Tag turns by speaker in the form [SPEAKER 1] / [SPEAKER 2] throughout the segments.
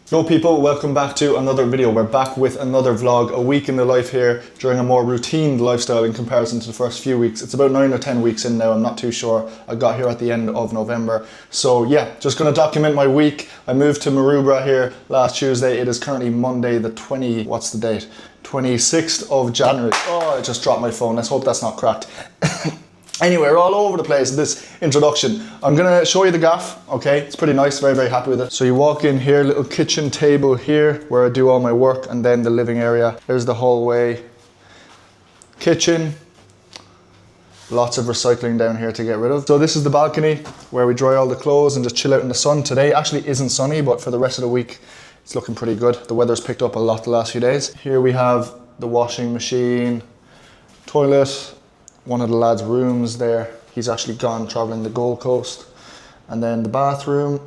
[SPEAKER 1] Yo people, welcome back to another video. We're back with another vlog, a week in the life here during a more routine lifestyle in comparison to the first few weeks. It's about 9 or 10 weeks in now, I'm not too sure. I got here at the end of November. So yeah, just gonna document my week. I moved to Maroubra here last Tuesday. It is currently Monday the 26th of January. Oh, I just dropped my phone. Let's hope that's not cracked. Anyway, we're all over the place in this introduction. I'm gonna show you the gaff, okay? It's pretty nice, very, very happy with it. So you walk in here, little kitchen table here where I do all my work, and then the living area. There's the hallway. Kitchen. Lots of recycling down here to get rid of. So this is the balcony where we dry all the clothes and just chill out in the sun. Today actually isn't sunny, but for the rest of the week, it's looking pretty good. The weather's picked up a lot the last few days. Here we have the washing machine, toilet, one of the lads' rooms there. He's actually gone traveling the Gold Coast. And then the bathroom,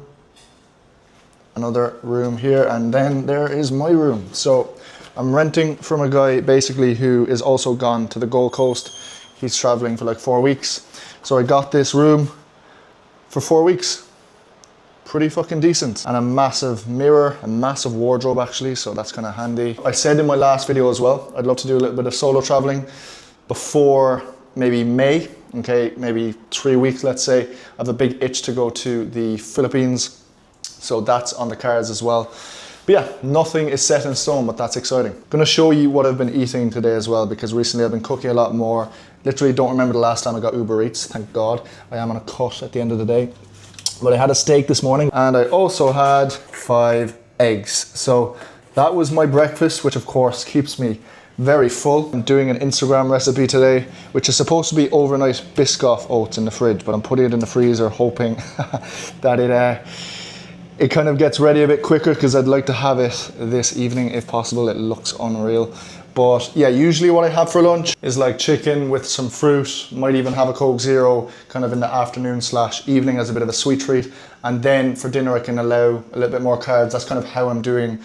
[SPEAKER 1] another room here, and then there is my room. So I'm renting from a guy basically who is also gone to the Gold Coast. He's traveling for like 4 weeks. So I got this room for 4 weeks. Pretty fucking decent. And a massive mirror, a massive wardrobe actually, so that's kind of handy. I said in my last video as well, I'd love to do a little bit of solo traveling before maybe May, okay, maybe 3 weeks, let's say. I have a big itch to go to the Philippines, so that's on the cards as well. But yeah, nothing is set in stone, but that's exciting. I'm gonna show you what I've been eating today as well, because recently I've been cooking a lot more. Literally don't remember the last time I got Uber Eats, thank God. I am on a cut at the end of the day. But I had a steak this morning, and I also had 5 eggs. So that was my breakfast, which of course keeps me very full. I'm doing an Instagram recipe today, which is supposed to be overnight Biscoff oats in the fridge, but I'm putting it in the freezer hoping that it kind of gets ready a bit quicker, because I'd like to have it this evening if possible. It looks unreal. But yeah, usually what I have for lunch is like chicken with some fruit, might even have a Coke Zero kind of in the afternoon / evening as a bit of a sweet treat. And then for dinner I can allow a little bit more carbs. That's kind of how I'm doing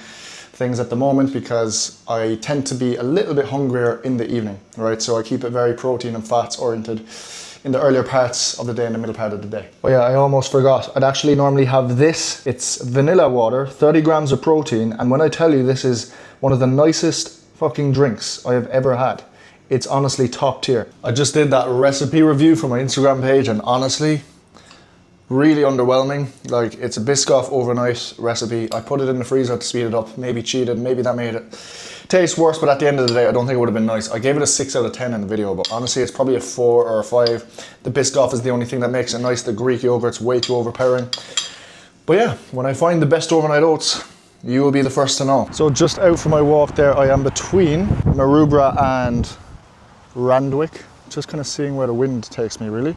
[SPEAKER 1] things at the moment, because I tend to be a little bit hungrier in the evening, right? So I keep it very protein and fats oriented in the earlier parts of the day and the middle part of the day. Oh yeah, I almost forgot. I'd actually normally have this. It's vanilla water, 30 grams of protein. And when I tell you this is one of the nicest fucking drinks I have ever had, it's honestly top tier. I just did that recipe review for my Instagram page, and honestly, really underwhelming. Like, it's a Biscoff overnight recipe. I put it in the freezer to speed it up. Maybe cheated, maybe that made it taste worse, but at the end of the day, I don't think it would have been nice. I gave it a 6 out of 10 in the video, but honestly, it's probably a 4 or a 5. The Biscoff is the only thing that makes it nice. The Greek yogurt's way too overpowering. But yeah, when I find the best overnight oats, you will be the first to know. So just out for my walk there, I am between Maroubra and Randwick. Just kind of seeing where the wind takes me, really.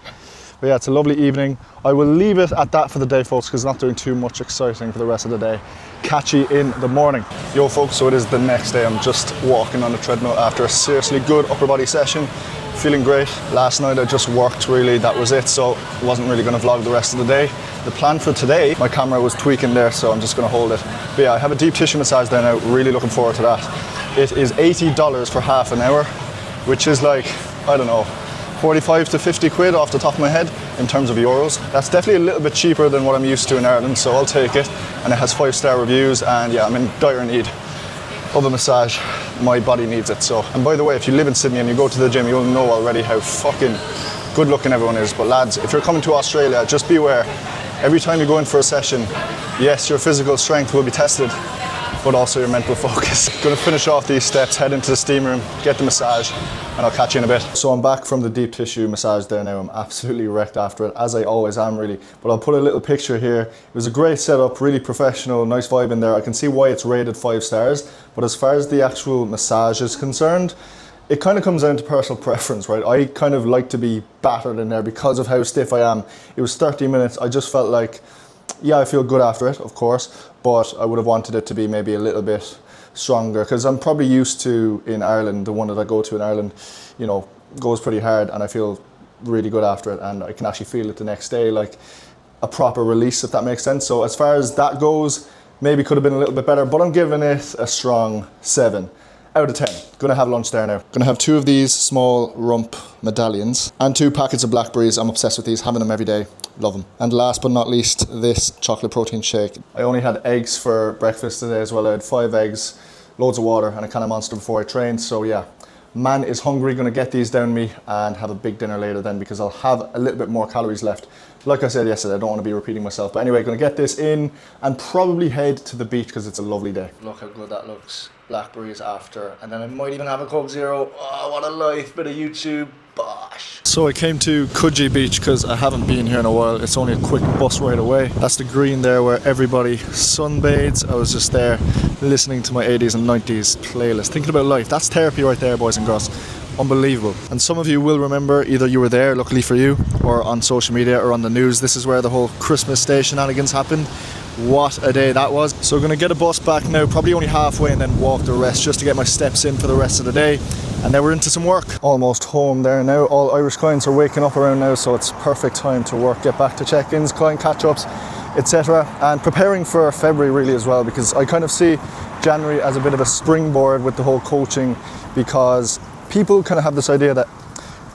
[SPEAKER 1] But yeah, it's a lovely evening. I will leave it at that for the day, folks, because it's not doing too much exciting for the rest of the day. Catch you in the morning. Yo, folks, so it is the next day. I'm just walking on the treadmill after a seriously good upper body session. Feeling great. Last night I just worked, really, that was it. So I wasn't really gonna vlog the rest of the day. The plan for today, my camera was tweaking there, so I'm just gonna hold it. But yeah, I have a deep tissue massage there now. Really looking forward to that. It is $80 for half an hour, which is like, I don't know, 45 to 50 quid off the top of my head in terms of euros. That's definitely a little bit cheaper than what I'm used to in Ireland, so I'll take it. And it has 5-star reviews, and yeah, I'm in dire need of a massage. My body needs it. So, and by the way, if you live in Sydney and you go to the gym, you'll know already how fucking good looking everyone is. But lads, if you're coming to Australia, just beware. Every time you go in for a session, yes, your physical strength will be tested, but also your mental focus. Gonna finish off these steps, head into the steam room, get the massage, and I'll catch you in a bit. So I'm back from the deep tissue massage there now. I'm absolutely wrecked after it, as I always am, really. But I'll put a little picture here. It was a great setup, really professional, nice vibe in there. I can see why it's rated 5 stars, but as far as the actual massage is concerned, it kind of comes down to personal preference, right? I kind of like to be battered in there because of how stiff I am. It was 30 minutes. I just felt like, yeah, I feel good after it, of course, but I would have wanted it to be maybe a little bit stronger, because I'm probably used to, in Ireland, the one that I go to in Ireland, you know, goes pretty hard, and I feel really good after it, and I can actually feel it the next day, like a proper release, if that makes sense. So as far as that goes, maybe could have been a little bit better, but I'm giving it a strong 7 out of 10. Gonna have lunch there now. Gonna have 2 of these small rump medallions and 2 packets of blackberries. I'm obsessed with these, having them every day. Love them. And last but not least, this chocolate protein shake. I only had eggs for breakfast today as well. I had 5 eggs, loads of water, and a can of Monster before I trained. So yeah, man is hungry. Gonna get these down me and have a big dinner later then, because I'll have a little bit more calories left. Like I said yesterday, I don't want to be repeating myself. But anyway, gonna get this in and probably head to the beach because it's a lovely day. Look how good that looks. Blackberries after, and then I might even have a Coke Zero. Oh, what a life, bit of YouTube, bosh. So I came to Coogee Beach because I haven't been here in a while. It's only a quick bus ride away. That's the green there where everybody sunbathes. I was just there listening to my 80s and 90s playlist, thinking about life. That's therapy right there, boys and girls. Unbelievable. And some of you will remember, either you were there, luckily for you, or on social media or on the news. This is where the whole Christmas Day shenanigans happened. What a day that was. So I'm gonna get a bus back now, probably only halfway, and then walk the rest just to get my steps in for the rest of the day. And then we're into some work. Almost home there now. All Irish clients are waking up around now, so it's perfect time to work, get back to check-ins, client catch-ups, etc. And preparing for February really as well, because I kind of see January as a bit of a springboard with the whole coaching, because people kind of have this idea that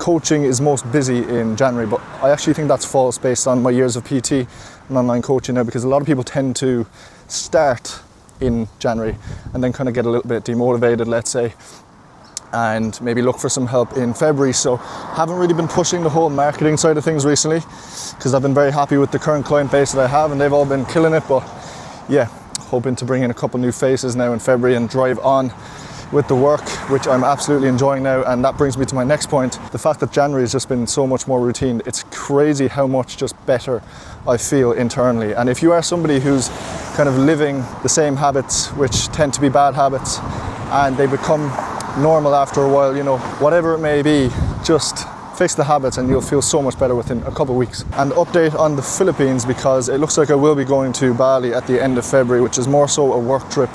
[SPEAKER 1] coaching is most busy in January, but I actually think that's false based on my years of PT and online coaching now, because a lot of people tend to start in January and then kind of get a little bit demotivated, let's say, and maybe look for some help in February. So haven't really been pushing the whole marketing side of things recently, because I've been very happy with the current client base that I have and they've all been killing it. But yeah, hoping to bring in a couple new faces now in February and drive on with the work, which I'm absolutely enjoying now. And that brings me to my next point, the fact that January has just been so much more routine. It's crazy how much just better I feel internally. And if you are somebody who's kind of living the same habits, which tend to be bad habits, and they become normal after a while, you know, whatever it may be, just fix the habits and you'll feel so much better within a couple of weeks. And update on the Philippines, because it looks like I will be going to Bali at the end of February, which is more so a work trip,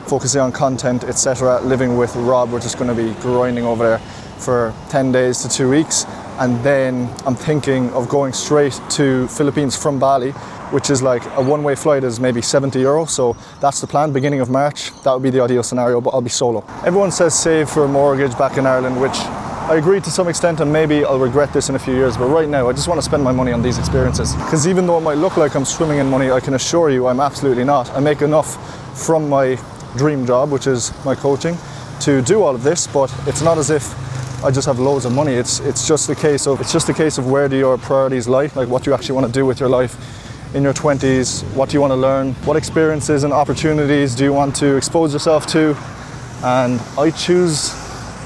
[SPEAKER 1] focusing on content, etc. Living with Rob, we're just going to be grinding over there for 10 days to 2 weeks. And then I'm thinking of going straight to Philippines from Bali, which is like a one-way flight is maybe €70. So that's the plan, beginning of March. That would be the ideal scenario, but I'll be solo. Everyone says save for a mortgage back in Ireland, which I agree to some extent, and maybe I'll regret this in a few years, but right now I just want to spend my money on these experiences. Because even though it might look like I'm swimming in money, I can assure you I'm absolutely not. I make enough from my dream job, which is my coaching, to do all of this, but it's not as if I just have loads of money. It's just a case of where do your priorities lie, like what do you actually want to do with your life in your 20s, what do you want to learn, what experiences and opportunities do you want to expose yourself to, and I choose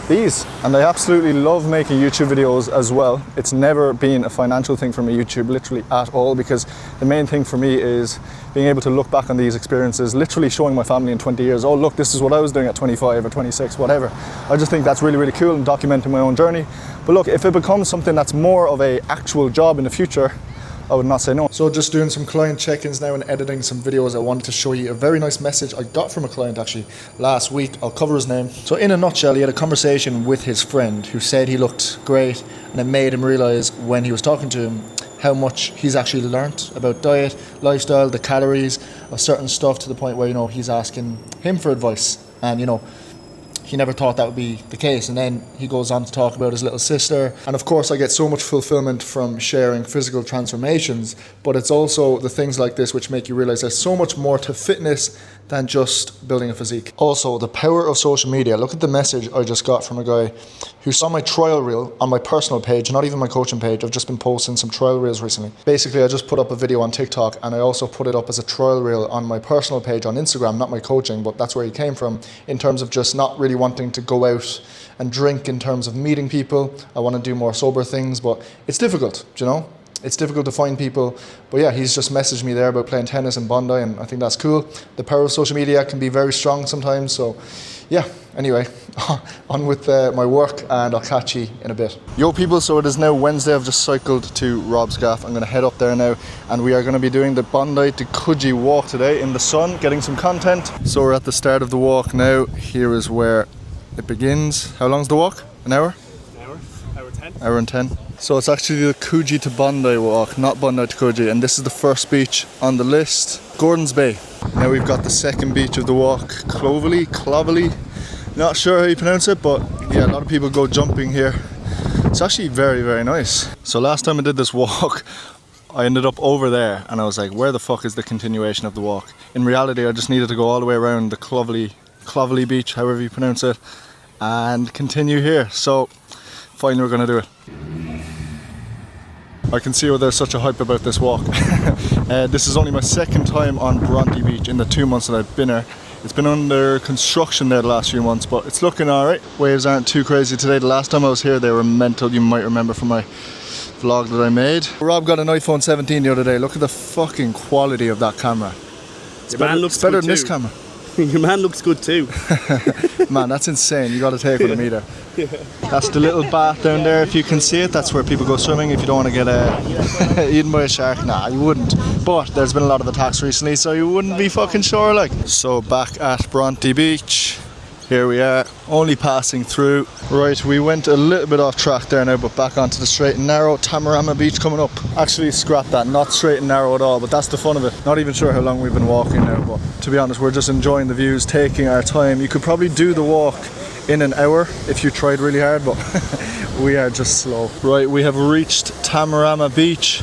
[SPEAKER 1] these. And I absolutely love making YouTube videos as well. It's never been a financial thing for me, YouTube, literally at all, because the main thing for me is being able to look back on these experiences, literally showing my family in 20 years, oh look, this is what I was doing at 25 or 26, whatever. I just think that's really, really cool, and documenting my own journey. But look, if it becomes something that's more of a actual job in the future, I would not say no. So just doing some client check-ins now and editing some videos. I wanted to show you a very nice message I got from a client actually last week. I'll cover his name. So in a nutshell, he had a conversation with his friend who said he looked great, and it made him realize when he was talking to him how much he's actually learnt about diet, lifestyle, the calories of certain stuff, to the point where, you know, he's asking him for advice, and you know, he never thought that would be the case. And then he goes on to talk about his little sister. And of course, I get so much fulfillment from sharing physical transformations, but it's also the things like this which make you realize there's so much more to fitness than just building a physique. Also, the power of social media. Look at the message I just got from a guy who saw my trial reel on my personal page, not even my coaching page. I've just been posting some trial reels recently. Basically, I just put up a video on TikTok, and I also put it up as a trial reel on my personal page on Instagram, not my coaching, but that's where he came from, in terms of just not really wanting to go out and drink in terms of meeting people. I want to do more sober things, but it's difficult, you know? It's difficult to find people. But yeah, he's just messaged me there about playing tennis in Bondi, and I think that's cool. The power of social media can be very strong sometimes. So yeah, anyway, on with my work, and I'll catch you in a bit. Yo people, so it is now Wednesday. I've just cycled to Rob's gaff. I'm going to head up there now, and we are going to be doing the Bondi to Coogee walk today in the sun, getting some content. So we're at the start of the walk now. Here is where it begins. How long's the walk? An hour?
[SPEAKER 2] An hour. Hour 10.
[SPEAKER 1] Hour and 10. So it's actually the Coogee to Bondi walk, not Bondi to Coogee, and this is the first beach on the list, Gordon's Bay. Now we've got the second beach of the walk, Clovelly, Not sure how you pronounce it, but yeah, a lot of people go jumping here. It's actually very, very nice. So last time I did this walk, I ended up over there and I was like, where the fuck is the continuation of the walk? In reality, I just needed to go all the way around the Clovelly beach, however you pronounce it, and continue here. So finally we're gonna do it. I can see why there's such a hype about this walk. This is only my second time on Bronte Beach in the 2 months that I've been here. It's been under construction there the last few months, but it's looking alright. Waves aren't too crazy today. The last time I was here they were mental, you might remember from my vlog that I made. Rob got an iPhone 17 the other day. Look at the fucking quality of that camera. It's better than this camera.
[SPEAKER 2] Your man looks good too.
[SPEAKER 1] Man, that's insane. You got to take with a meter. Yeah. That's the little bath down there. If you can see it, that's where people go swimming. If you don't want to get eaten by a shark, nah, you wouldn't. But there's been a lot of attacks recently, so you wouldn't be fucking sure. Like, so back at Bronte Beach. Here we are, only passing through. Right, we went a little bit off track there now, but back onto the straight and narrow. Tamarama Beach coming up. Actually, scrap that, not straight and narrow at all, but that's the fun of it. Not even sure how long we've been walking now, but to be honest, we're just enjoying the views, taking our time. You could probably do the walk in an hour if you tried really hard, but we are just slow. Right, we have reached Tamarama Beach.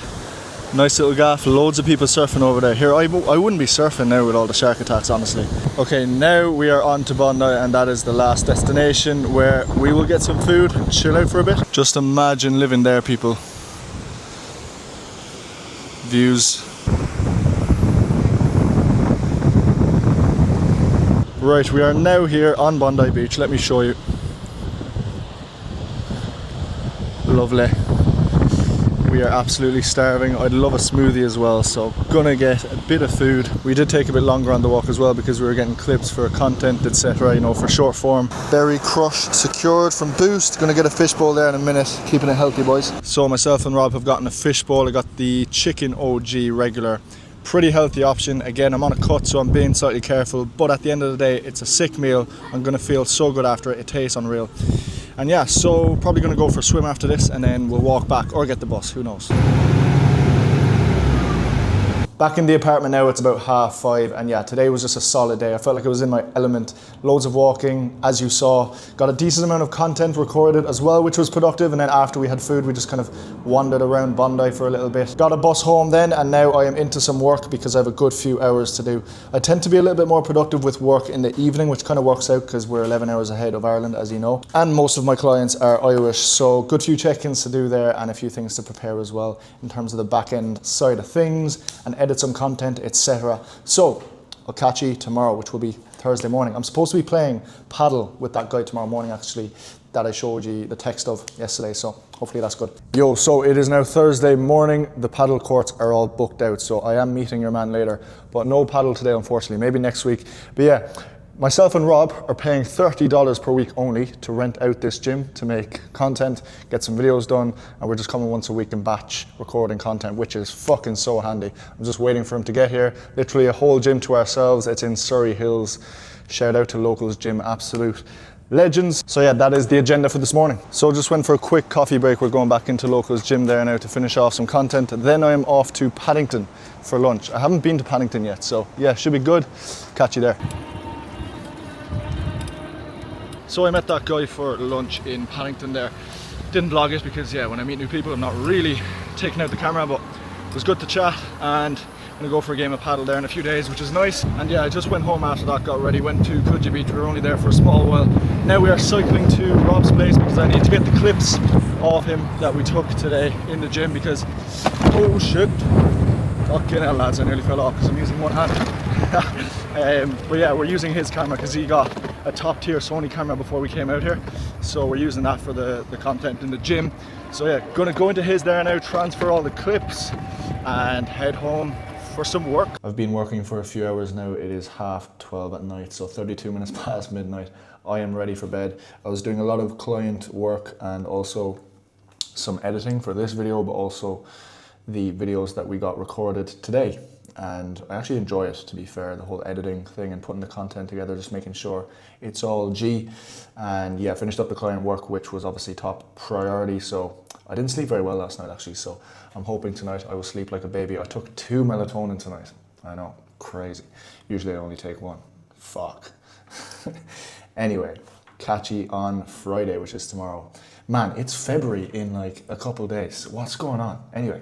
[SPEAKER 1] Nice little gaff, loads of people surfing over there. Here, I wouldn't be surfing now with all the shark attacks, honestly. Okay, now we are on to Bondi, and that is the last destination where we will get some food and chill out for a bit. Just imagine living there, people. Views. Right, we are now here on Bondi Beach. Let me show you. Lovely. We are absolutely starving. I'd love a smoothie as well, so gonna get a bit of food. We did take a bit longer on the walk as well because we were getting clips for content, etc., you know, for short form. Berry crush secured from Boost. Gonna get a fishbowl there in a minute, keeping it healthy, boys. So myself and Rob have gotten a fishbowl. I got the chicken OG regular. Pretty healthy option. Again, I'm on a cut, so I'm being slightly careful, but at the end of the day, it's a sick meal. I'm gonna feel so good after it. It tastes unreal. And yeah, so probably gonna go for a swim after this and then we'll walk back or get the bus, who knows. Back in the apartment now, it's about 5:30, and yeah, today was just a solid day. I felt like I was in my element. Loads of walking, as you saw. Got a decent amount of content recorded as well, which was productive, and then after we had food, we just kind of wandered around Bondi for a little bit. Got a bus home then, and now I am into some work because I have a good few hours to do. I tend to be a little bit more productive with work in the evening, which kind of works out because we're 11 hours ahead of Ireland, as you know. And most of my clients are Irish, so good few check-ins to do there and a few things to prepare as well in terms of the back end side of things and edit some content, etc. So I'll catch you tomorrow, which will be Thursday morning. I'm supposed to be playing paddle with that guy tomorrow morning, actually, that I showed you the text of yesterday, so hopefully that's good. Yo, so it is now Thursday morning. The paddle courts are all booked out, so I am meeting your man later, but no paddle today, unfortunately. Maybe next week. But yeah, myself and Rob are paying $30 per week only to rent out this gym to make content, get some videos done, and we're just coming once a week in batch recording content, which is fucking so handy. I'm just waiting for him to get here. Literally a whole gym to ourselves. It's in Surrey Hills. Shout out to Locals Gym, absolute legends. So yeah, that is the agenda for this morning. So just went for a quick coffee break. We're going back into Locals Gym there now to finish off some content. Then I am off to Paddington for lunch. I haven't been to Paddington yet, so yeah, should be good. Catch you there. So I met that guy for lunch in Paddington there. Didn't vlog it because yeah, when I meet new people I'm not really taking out the camera, but it was good to chat, and I'm gonna go for a game of paddle there in a few days, which is nice. And yeah, I just went home after that, got ready, went to Coogee Beach. We were only there for a small while. Now we are cycling to Rob's place because I need to get the clips of him that we took today in the gym because, oh shit, fucking hell lads, I nearly fell off because I'm using one hand. But yeah, we're using his camera because he got a top tier Sony camera before we came out here, so we're using that for the content in the gym. So yeah, gonna go into his there now, transfer all the clips and head home for some work. I've been working for a few hours now. It is 12:30 at night, so 32 minutes past midnight. I am ready for bed. I was doing a lot of client work and also some editing for this video, but also the videos that we got recorded today. And I actually enjoy it, to be fair, the whole editing thing and putting the content together, just making sure it's all G. And yeah, finished up the client work, which was obviously top priority. So I didn't sleep very well last night actually, so I'm hoping tonight I will sleep like a baby. I took 2 melatonin tonight. I know, crazy. Usually I only take 1. Fuck. Anyway, catch you on Friday, which is tomorrow. Man, it's February in like a couple of days. What's going on? Anyway,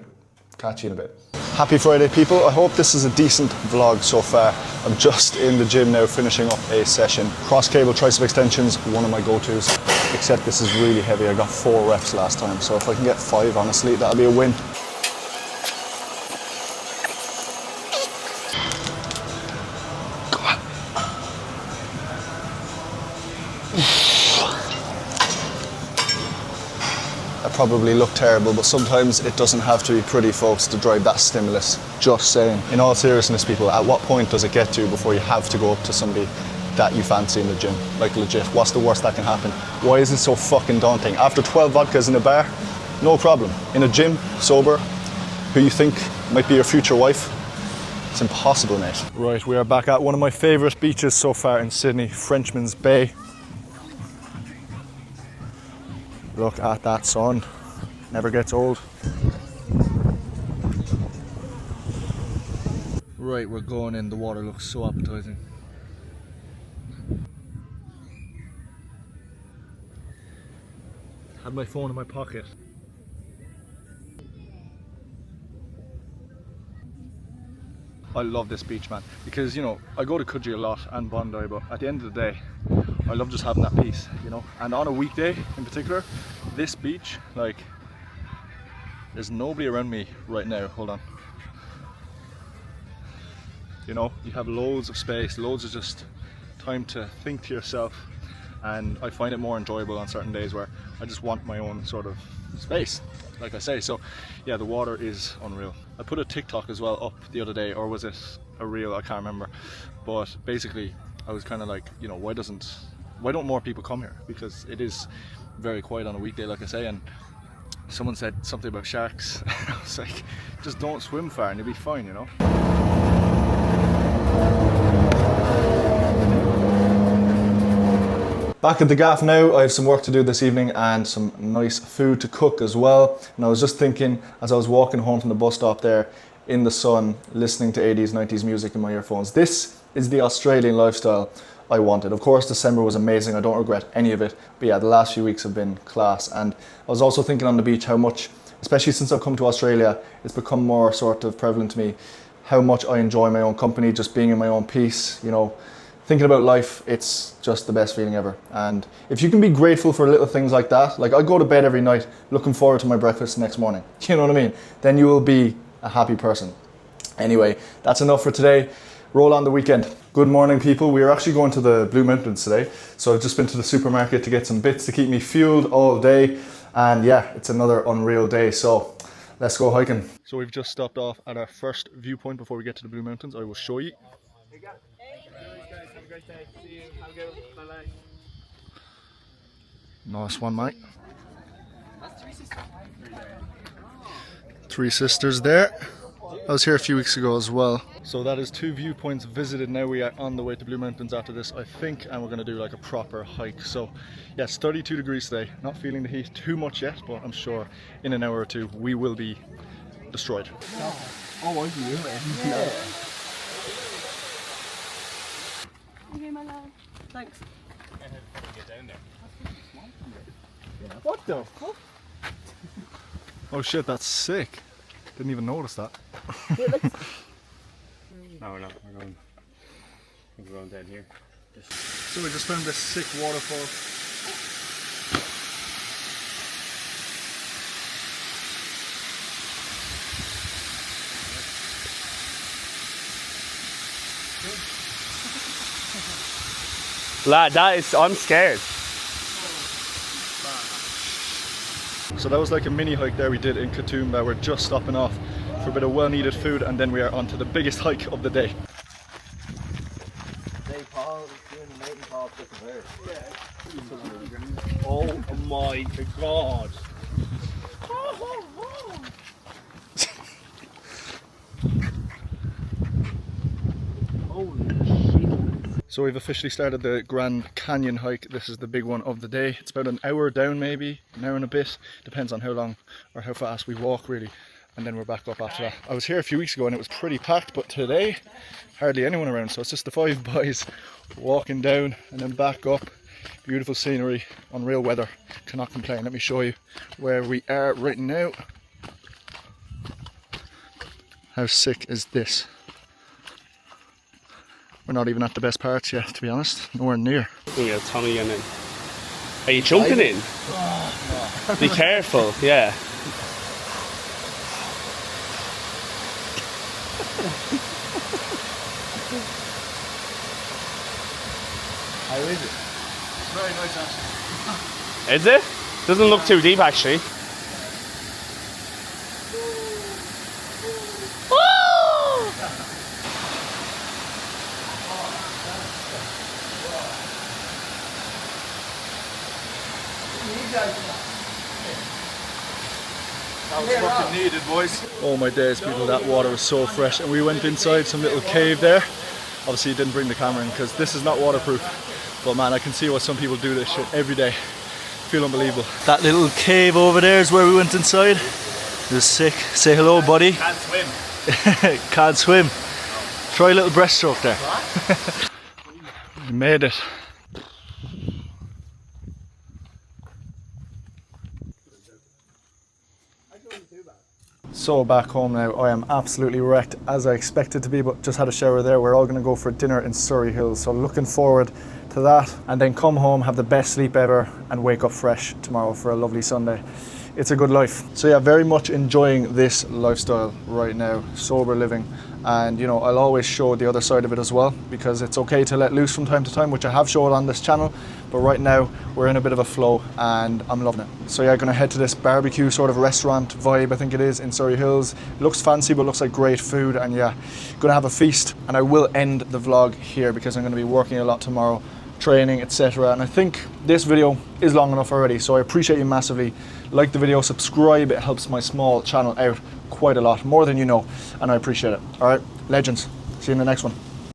[SPEAKER 1] catch you in a bit. Happy Friday, people. I hope this is a decent vlog so far. I'm just in the gym now, finishing up a session. Cross cable tricep extensions, one of my go-tos, except this is really heavy. I got 4 reps last time, so if I can get 5, honestly, that'll be a win. Probably look terrible, but sometimes it doesn't have to be pretty, folks, to drive that stimulus. Just saying. In all seriousness, people, at what point does it get to before you have to go up to somebody that you fancy in the gym? Like, legit, what's the worst that can happen? Why is it so fucking daunting? After 12 vodkas in a bar, no problem. In a gym, sober, who you think might be your future wife, it's impossible, mate. Right, we are back at one of my favourite beaches so far in Sydney, Frenchman's Bay. Look at that sun, never gets old. Right, we're going in, the water looks so appetizing. Had my phone in my pocket. I love this beach, man, because, you know, I go to Coogee a lot and Bondi, but at the end of the day, I love just having that peace, you know. And on a weekday in particular, this beach, like, there's nobody around me right now. Hold on. You know, you have loads of space, loads of just time to think to yourself, and I find it more enjoyable on certain days where I just want my own sort of space, like I say. So yeah, the water is unreal. I put a TikTok as well up the other day, or was it a reel? I can't remember, but basically I was kind of like, you know, why don't more people come here? Because it is very quiet on a weekday, like I say. And someone said something about sharks. I was like, just don't swim far and you'll be fine, you know. Back at the gaff now. I have some work to do this evening and some nice food to cook as well. And I was just thinking, as I was walking home from the bus stop there in the sun, listening to 80s, 90s music in my earphones, this is the Australian lifestyle I wanted. Of course, December was amazing. I don't regret any of it. But yeah, the last few weeks have been class. And I was also thinking on the beach how much, especially since I've come to Australia, it's become more sort of prevalent to me how much I enjoy my own company, just being in my own peace, you know. Thinking about life, it's just the best feeling ever. And if you can be grateful for little things like that, like I go to bed every night looking forward to my breakfast the next morning, you know what I mean? Then you will be a happy person. Anyway, that's enough for today. Roll on the weekend. Good morning, people. We are actually going to the Blue Mountains today. So I've just been to the supermarket to get some bits to keep me fueled all day. And yeah, it's another unreal day. So let's go hiking. So we've just stopped off at our first viewpoint before we get to the Blue Mountains. I will show you. Nice one, mate. Three sisters there. I was here a few weeks ago as well. So that is 2 viewpoints visited. Now we are on the way to Blue Mountains after this, I think, and we're going to do like a proper hike. So yeah, it's 32 degrees today. Not feeling the heat too much yet, but I'm sure in an hour or two we will be destroyed.
[SPEAKER 3] Oh, I do. Yeah.
[SPEAKER 4] Okay, my love. Thanks.
[SPEAKER 3] What the fuck?
[SPEAKER 1] Oh shit, that's sick. Didn't even notice that.
[SPEAKER 3] No, we're not. We're going down here.
[SPEAKER 1] So we just found this sick waterfall.
[SPEAKER 2] Lad, I'm scared.
[SPEAKER 1] So that was like a mini hike there we did in Katoomba. We're just stopping off for a bit of well-needed food, and then we are on to the biggest hike of the day.
[SPEAKER 2] Oh my god.
[SPEAKER 1] So we've officially started the Grand Canyon hike. This is the big one of the day. It's about an hour down, maybe an hour and a bit. Depends on how long or how fast we walk, really. And then we're back up after that. I was here a few weeks ago and it was pretty packed, but today hardly anyone around. So it's just the 5 boys walking down and then back up. Beautiful scenery, unreal weather, cannot complain. Let me show you where we are right now. How sick is this? We're not even at the best parts yet, to be honest, nowhere near.
[SPEAKER 2] Yeah, Tommy and then. Are you jumping in? Be careful, yeah.
[SPEAKER 1] How is it? It's very nice actually.
[SPEAKER 2] Is it? Doesn't look too deep actually.
[SPEAKER 1] That was fucking needed, boys. Oh my days, people, that water was so fresh. And we went inside some little cave there. Obviously, you didn't bring the camera in because this is not waterproof. But man, I can see why some people do this shit every day. Feel unbelievable. That little cave over there is where we went inside. It was sick. Say hello, buddy.
[SPEAKER 2] Can't swim.
[SPEAKER 1] Can't swim. Try a little breaststroke there. We made it. So back home now, I am absolutely wrecked as I expected to be, but just had a shower there. We're all going to go for dinner in Surrey Hills, so looking forward to that, and then come home, have the best sleep ever, and wake up fresh tomorrow for a lovely Sunday. It's a good life. So yeah, very much enjoying this lifestyle right now, sober living, and you know, I'll always show the other side of it as well, because it's okay to let loose from time to time, which I have showed on this channel, but right now we're in a bit of a flow and I'm loving it. So yeah, gonna head to this barbecue sort of restaurant vibe, I think it is, in Surrey Hills. It looks fancy, but looks like great food, and yeah, gonna have a feast. And I will end the vlog here because I'm gonna be working a lot tomorrow, training, etc. And I think this video is long enough already, so I appreciate you massively. Like the video, subscribe, it helps my small channel out quite a lot, more than you know, and I appreciate it. All right, legends, see you in the next one.